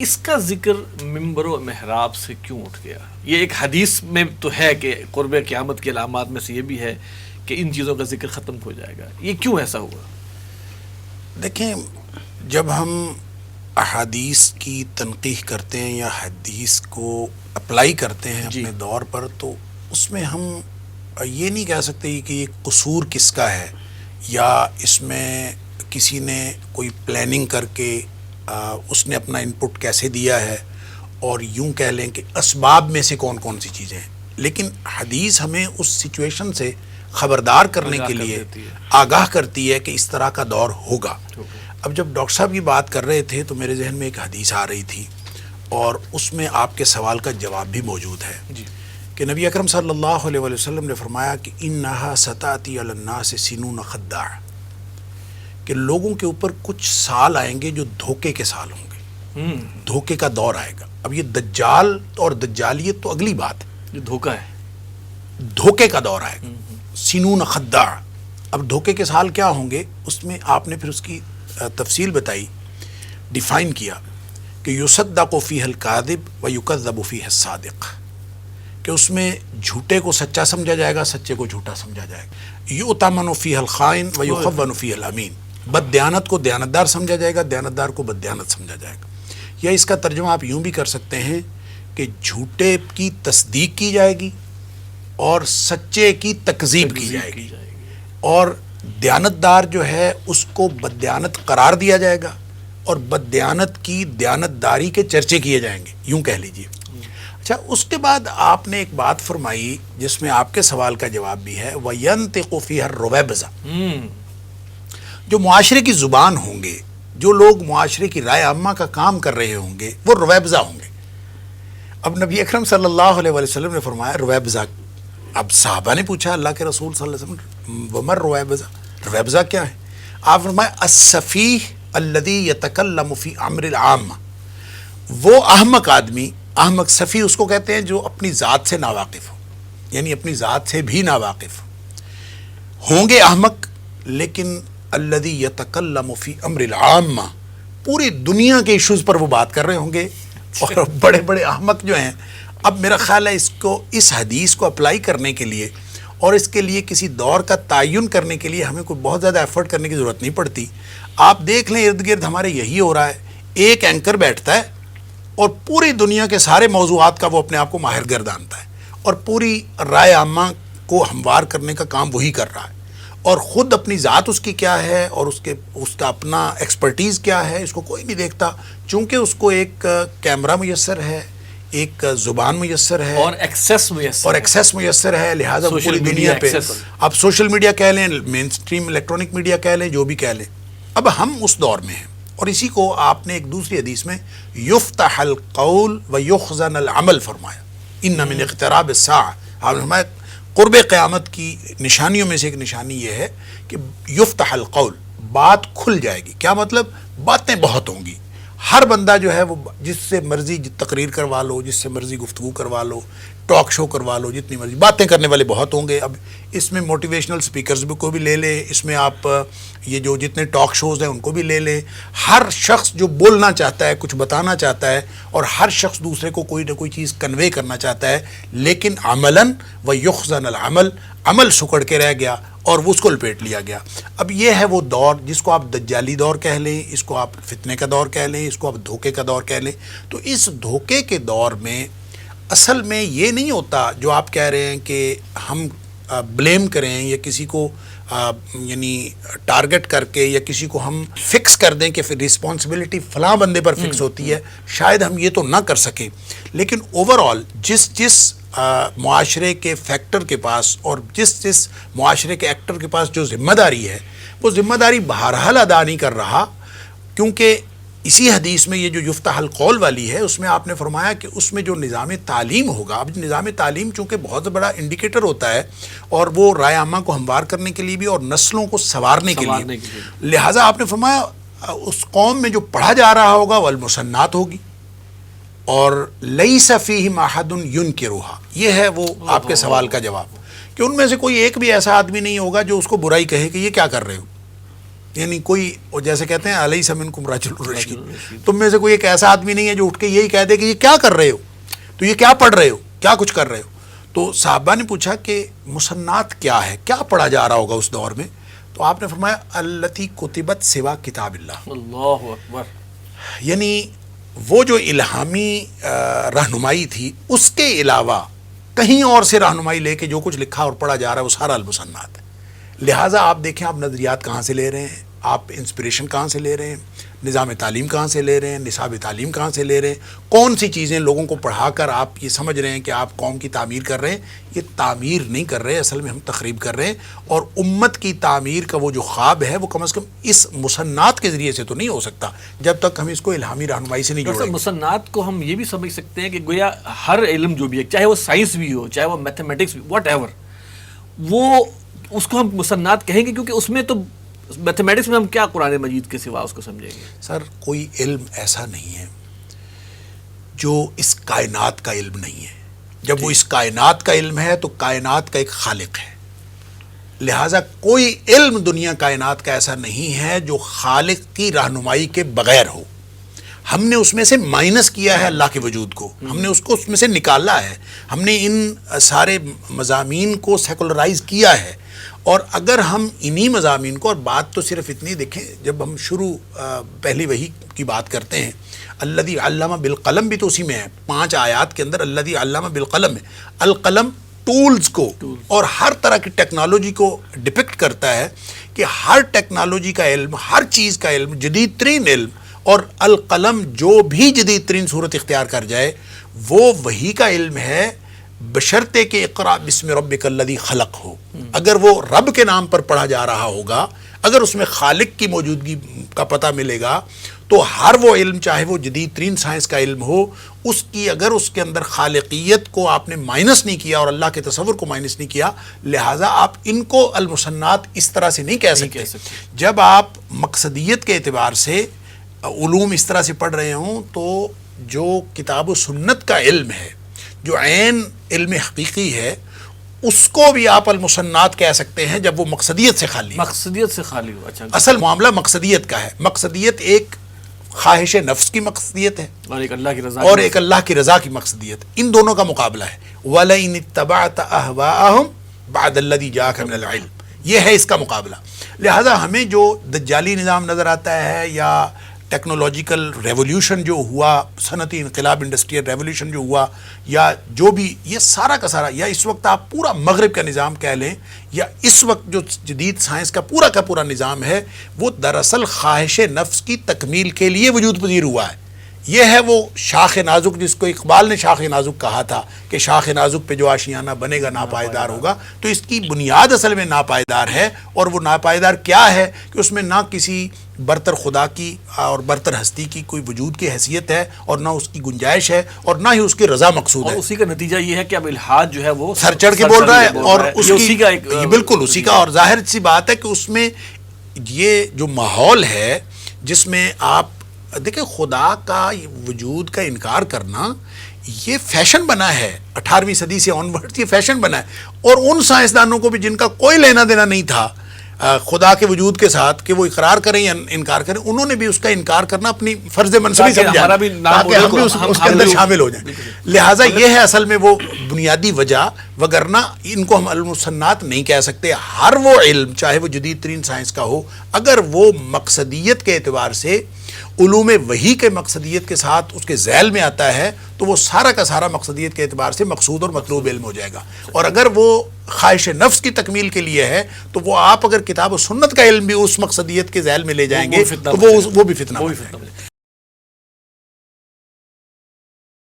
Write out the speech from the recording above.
اس کا ذکر ممبر و محراب سے کیوں اٹھ گیا؟ یہ ایک حدیث میں تو ہے کہ قرب قیامت کے علامات میں سے یہ بھی ہے کہ ان چیزوں کا ذکر ختم ہو جائے گا، یہ کیوں ایسا ہوا؟ دیکھیں، جب ہم احادیث کی تنقیح کرتے ہیں یا حدیث کو اپلائی کرتے ہیں اپنے دور پر، تو اس میں ہم یہ نہیں کہہ سکتے کہ یہ قصور کس کا ہے، یا اس میں کسی نے کوئی پلاننگ کر کے اس نے اپنا انپٹ کیسے دیا ہے، اور یوں کہہ لیں کہ اسباب میں سے کون کون سی چیزیں ہیں. لیکن حدیث ہمیں اس سچویشن سے خبردار کرنے کے لیے آگاہ کرتی ہے کہ اس طرح کا دور ہوگا. اب جب ڈاکٹر صاحب یہ بات کر رہے تھے تو میرے ذہن میں ایک حدیث آ رہی تھی، اور اس میں آپ کے سوال کا جواب بھی موجود ہے کہ نبی اکرم صلی اللہ علیہ وسلم نے فرمایا کہ انہا ستاتی علی الناس سنون خداع، کہ لوگوں کے اوپر کچھ سال آئیں گے جو دھوکے کے سال ہوں گے، دھوکے کا دور آئے گا. اب یہ دجال اور دجالیت تو اگلی بات ہے، جو دھوکہ ہے، دھوکے کا دور آئے گا، سنون خداع. اب دھوکے کے سال کیا ہوں گے، اس میں آپ نے پھر اس کی تفصیل بتائی، ڈیفائن کیا کہ یصدق فیہ الکاذب ویکذب فیہ الصادق، کہ اس میں جھوٹے کو سچا سمجھا جائے گا، سچے کو جھوٹا سمجھا جائے گا. یؤتمن فیہ الخائن ویخون فیہ الامین، بد دیانت کو دیانتدار سمجھا جائے گا، دیانتدار کو بد دیانت سمجھا جائے گا. یا اس کا ترجمہ آپ یوں بھی کر سکتے ہیں کہ جھوٹے کی تصدیق کی جائے گی اور سچے کی تکذیب کی جائے گی، اور دیانتدار جو ہے اس کو بد دیانت قرار دیا جائے گا، اور بد دیانت کی دیانتداری کے چرچے کیے جائیں گے، یوں کہہ لیجئے. اچھا، اس کے بعد آپ نے ایک بات فرمائی جس میں آپ کے سوال کا جواب بھی ہے، وَيَنْتِقُ فِيهَا الرُّوَيْبِضَةُ، جو معاشرے کی زبان ہوں گے، جو لوگ معاشرے کی رائے عامہ کا کام کر رہے ہوں گے، وہ رویبضہ ہوں گے. اب نبی اکرم صلی اللہ علیہ وسلم نے فرمایا رویبضہ. اب صحابہ نے پوچھا اللہ کے رسول صلی اللہ علیہ وسلم ومر رویبضہ، رویبضہ کیا ہے؟ آپ فرمایا السفیہ الذی یتکلم فی امر العامہ، وہ احمق آدمی، احمق سفیہ اس کو کہتے ہیں جو اپنی ذات سے ناواقف ہو، یعنی اپنی ذات سے بھی ناواقف ہوں گے احمق، لیکن الذی یتکلم فی امر العامہ، پوری دنیا کے ایشوز پر وہ بات کر رہے ہوں گے، اور بڑے بڑے احمق جو ہیں. اب میرا خیال ہے اس حدیث کو اپلائی کرنے کے لیے اور اس کے لیے کسی دور کا تعین کرنے کے لیے ہمیں کوئی بہت زیادہ ایفرٹ کرنے کی ضرورت نہیں پڑتی. آپ دیکھ لیں ارد گرد ہمارے یہی ہو رہا ہے، ایک اینکر بیٹھتا ہے اور پوری دنیا کے سارے موضوعات کا وہ اپنے آپ کو ماہر گردانتا ہے، اور پوری رائے عامہ کو ہموار کرنے کا کام وہی کر رہا ہے، اور خود اپنی ذات اس کی کیا ہے اور اس کا اپنا ایکسپرٹیز کیا ہے اس کو کوئی نہیں دیکھتا. چونکہ اس کو ایک کیمرہ میسر ہے، ایک زبان میسر ہے، اور ایکسیس میسر ہے، لہٰذا پوری دنیا پہ اب سوشل میڈیا کہہ لیں، مین اسٹریم الیکٹرانک میڈیا کہہ لیں، جو بھی کہہ لیں. اب ہم اس دور میں ہیں، اور اسی کو آپ نے ایک دوسری حدیث میں یفتح القول ویخزن العمل فرمایا، ان من اقتراب الساعہ. آپ نے فرمایا قرب قیامت کی نشانیوں میں سے ایک نشانی یہ ہے کہ یفتح القول، بات کھل جائے گی. کیا مطلب؟ باتیں بہت ہوں گی، ہر بندہ جو ہے وہ جس سے مرضی تقریر کروا لو، جس سے مرضی گفتگو کروا لو، ٹاک شو کروا لو، جتنی مرضی باتیں کرنے والے بہت ہوں گے. اب اس میں موٹیویشنل سپیکرز کو بھی لے لیں، اس میں آپ یہ جو جتنے ٹاک شوز ہیں ان کو بھی لے لیں. ہر شخص جو بولنا چاہتا ہے، کچھ بتانا چاہتا ہے، اور ہر شخص دوسرے کو کوئی نہ کوئی چیز کنوے کرنا چاہتا ہے، لیکن عملاً ویخزن العمل، عمل سکڑ کے رہ گیا اور وہ اس کو لپیٹ لیا گیا. اب یہ ہے وہ دور جس کو آپ دجالی دور کہہ لیں، اس کو آپ فتنے کا دور کہہ لیں، اس کو آپ دھوکے کا دور کہہ لیں. تو اس دھوکے کے دور میں اصل میں یہ نہیں ہوتا جو آپ کہہ رہے ہیں کہ ہم بلیم کریں یا کسی کو یعنی ٹارگٹ کر کے یا کسی کو ہم فکس کر دیں کہ پھر رسپانسبلٹی فلاں بندے پر فکس ہوتی ہے. شاید ہم یہ تو نہ کر سکیں، لیکن اوورآل جس معاشرے کے فیکٹر کے پاس اور جس معاشرے کے ایکٹر کے پاس جو ذمہ داری ہے، وہ ذمہ داری بہرحال ادا نہیں کر رہا. کیونکہ اسی حدیث میں یہ جو یفتح القول والی ہے، اس میں آپ نے فرمایا کہ اس میں جو نظام تعلیم ہوگا. اب نظام تعلیم چونکہ بہت بڑا انڈیکیٹر ہوتا ہے، اور وہ رائے عامہ کو ہموار کرنے کے لیے بھی اور نسلوں کو سنوارنے کے لیے، لہٰذا آپ نے فرمایا اس قوم میں جو پڑھا جا رہا ہوگا والمسنات ہوگی، اور لیس فیہم احد ینکرھا. یہ ہے وہ آپ کے سوال کا جواب، کہ ان میں سے کوئی ایک بھی ایسا آدمی نہیں ہوگا جو اس کو برائی کہے کہ یہ کیا کر رہے ہو. یعنی کوئی جیسے کہتے ہیں الیس منکم رجل رشید، تم میں سے کوئی ایک ایسا آدمی نہیں ہے جو اٹھ کے یہی کہہ دے کہ یہ کیا کر رہے ہو، تو یہ کیا پڑھ رہے ہو، کیا کچھ کر رہے ہو. تو صحابہ نے پوچھا کہ مسنات کیا ہے، کیا پڑھا جا رہا ہوگا اس دور میں؟ تو آپ نے فرمایا التی کتبت سوا کتاب اللہ. اللہ اکبر. یعنی وہ جو الہامی رہنمائی تھی اس کے علاوہ کہیں اور سے رہنمائی لے کے جو کچھ لکھا اور پڑھا جا رہا ہے وہ سارا المسنات ہے. لہٰذا آپ دیکھیں آپ نظریات کہاں سے لے رہے ہیں، آپ انسپریشن کہاں سے لے رہے ہیں، نظام تعلیم کہاں سے لے رہے ہیں، نصاب تعلیم کہاں سے لے رہے ہیں، کون سی چیزیں لوگوں کو پڑھا کر آپ یہ سمجھ رہے ہیں کہ آپ قوم کی تعمیر کر رہے ہیں. یہ تعمیر نہیں کر رہے، اصل میں ہم تخریب کر رہے ہیں. اور امت کی تعمیر کا وہ جو خواب ہے وہ کم از کم اس مسنات کے ذریعے سے تو نہیں ہو سکتا جب تک ہم اس کو الہامی رہنمائی سے نہیں جوڑیں گے. مسنات کو ہم یہ بھی سمجھ سکتے ہیں کہ گویا ہر علم جو بھی ہے، چاہے وہ سائنس بھی ہو، چاہے وہ میتھمیٹکس بھی، واٹ ایور، وہ اس کو ہم مسنات کہیں گے، کیونکہ اس میں تو میتھمیٹکس میں ہم کیا قرآن مجید کے سوا اس کو سمجھیں گے. سر کوئی علم ایسا نہیں ہے جو اس کائنات کا علم نہیں ہے. جب وہ اس کائنات کا علم ہے تو کائنات کا ایک خالق ہے. لہٰذا کوئی علم دنیا کائنات کا ایسا نہیں ہے جو خالق کی رہنمائی کے بغیر ہو. ہم نے اس میں سے مائنس کیا ہے اللہ کے وجود کو، ہم نے اس کو اس میں سے نکالا ہے، ہم نے ان سارے مضامین کو سیکولرائز کیا ہے. اور اگر ہم انہی مضامین کو، اور بات تو صرف اتنی دیکھیں، جب ہم شروع پہلی وحی کی بات کرتے ہیں، الذی علم بالقلم بھی تو اسی میں ہے. 5 آیات کے اندر الذی علم بالقلم ہے. القلم ٹولز کو اور ہر طرح کی ٹیکنالوجی کو ڈپکٹ کرتا ہے کہ ہر ٹیکنالوجی کا علم، ہر چیز کا علم، جدید ترین علم، اور القلم جو بھی جدید ترین صورت اختیار کر جائے وہ وحی کا علم ہے، بشرطے کہ اقرا بسم ربک الذی خلق ہو. اگر وہ رب کے نام پر پڑھا جا رہا ہوگا، اگر اس میں خالق کی موجودگی کا پتہ ملے گا، تو ہر وہ علم، چاہے وہ جدید ترین سائنس کا علم ہو، اس کی اگر اس کے اندر خالقیت کو آپ نے مائنس نہیں کیا اور اللہ کے تصور کو مائنس نہیں کیا، لہٰذا آپ ان کو المسنات اس طرح سے نہیں کہہ سکتے. جب آپ مقصدیت کے اعتبار سے علوم اس طرح سے پڑھ رہے ہوں تو جو کتاب و سنت کا علم ہے، جو عین علم حقیقی ہے، اس کو بھی آپ المسنات کہہ سکتے ہیں جب وہ مقصدیت سے خالی ہو. مقصدیت سے خالی ہو. اچھا، اصل معاملہ مقصدیت کا ہے. مقصدیت ایک خواہش نفس کی مقصدیت ہے اور ایک اللہ کی رضا اور ایک اللہ کی رضا کی مقصدیت. ان دونوں کا مقابلہ ہے. وَلَئِنِ اتَّبَعْتَ أَهْوَاءَهُمْ بَعْدَ الَّذِي جَاءَكَ مِنَ الْعِلْمِ، یہ ہے اس کا مقابلہ. لہٰذا ہمیں جو دجالی نظام نظر آتا ہے یا ٹیکنالوجیکل ریولیوشن جو ہوا، صنعتی انقلاب، انڈسٹریل ریولیوشن جو ہوا، یا جو بھی یہ سارا کا سارا، یا اس وقت آپ پورا مغرب کا نظام کہہ لیں، یا اس وقت جو جدید سائنس کا پورا نظام ہے، وہ دراصل خواہش نفس کی تکمیل کے لیے وجود پذیر ہوا ہے. یہ ہے وہ شاخ نازک جس کو اقبال نے شاخ نازک کہا تھا کہ شاخ نازک پہ جو آشیانہ بنے گا ناپائیدار ہوگا. تو اس کی بنیاد اصل میں ناپائیدار ہے. اور وہ ناپائیدار کیا ہے کہ اس میں نہ کسی برتر خدا کی اور برتر ہستی کی کوئی وجود کی حیثیت ہے، اور نہ اس کی گنجائش ہے، اور نہ ہی اس کی رضا مقصود ہے. اور اسی کا نتیجہ یہ ہے کہ اب الحاد جو ہے وہ سر چڑھ کے بول رہا ہے. اور اسی کا ایک بالکل اسی کا، اور ظاہر سی بات ہے کہ اس میں یہ جو ماحول ہے جس میں آپ دیکھیں خدا کا وجود کا انکار کرنا یہ فیشن بنا ہے. 18ویں صدی سے آنورڈ یہ فیشن بنا ہے. اور ان سائنسدانوں کو بھی جن کا کوئی لینا دینا نہیں تھا خدا کے وجود کے ساتھ کہ وہ اقرار کریں یا انکار کریں، انہوں نے بھی اس کا انکار کرنا اپنی فرض منصبی سمجھا تاکہ ہم بھی اس کے اندر شامل ہو جائیں. لہٰذا یہ ہے اصل میں وہ بنیادی وجہ، وگرنہ ان کو ہم المسنات نہیں کہہ سکتے. ہر وہ علم چاہے وہ جدید ترین سائنس کا ہو، اگر وہ مقصدیت کے اعتبار سے علوم وحی کے مقصدیت کے ساتھ اس کے ذیل میں آتا ہے تو وہ سارا کا سارا مقصدیت کے اعتبار سے مقصود اور مطلوب علم ہو جائے گا. اور اگر وہ خواہش نفس کی تکمیل کے لیے ہے تو وہ آپ اگر کتاب و سنت کا علم بھی اس مقصدیت کے ذیل میں لے جائیں گے تو وہ بھی فتنہ.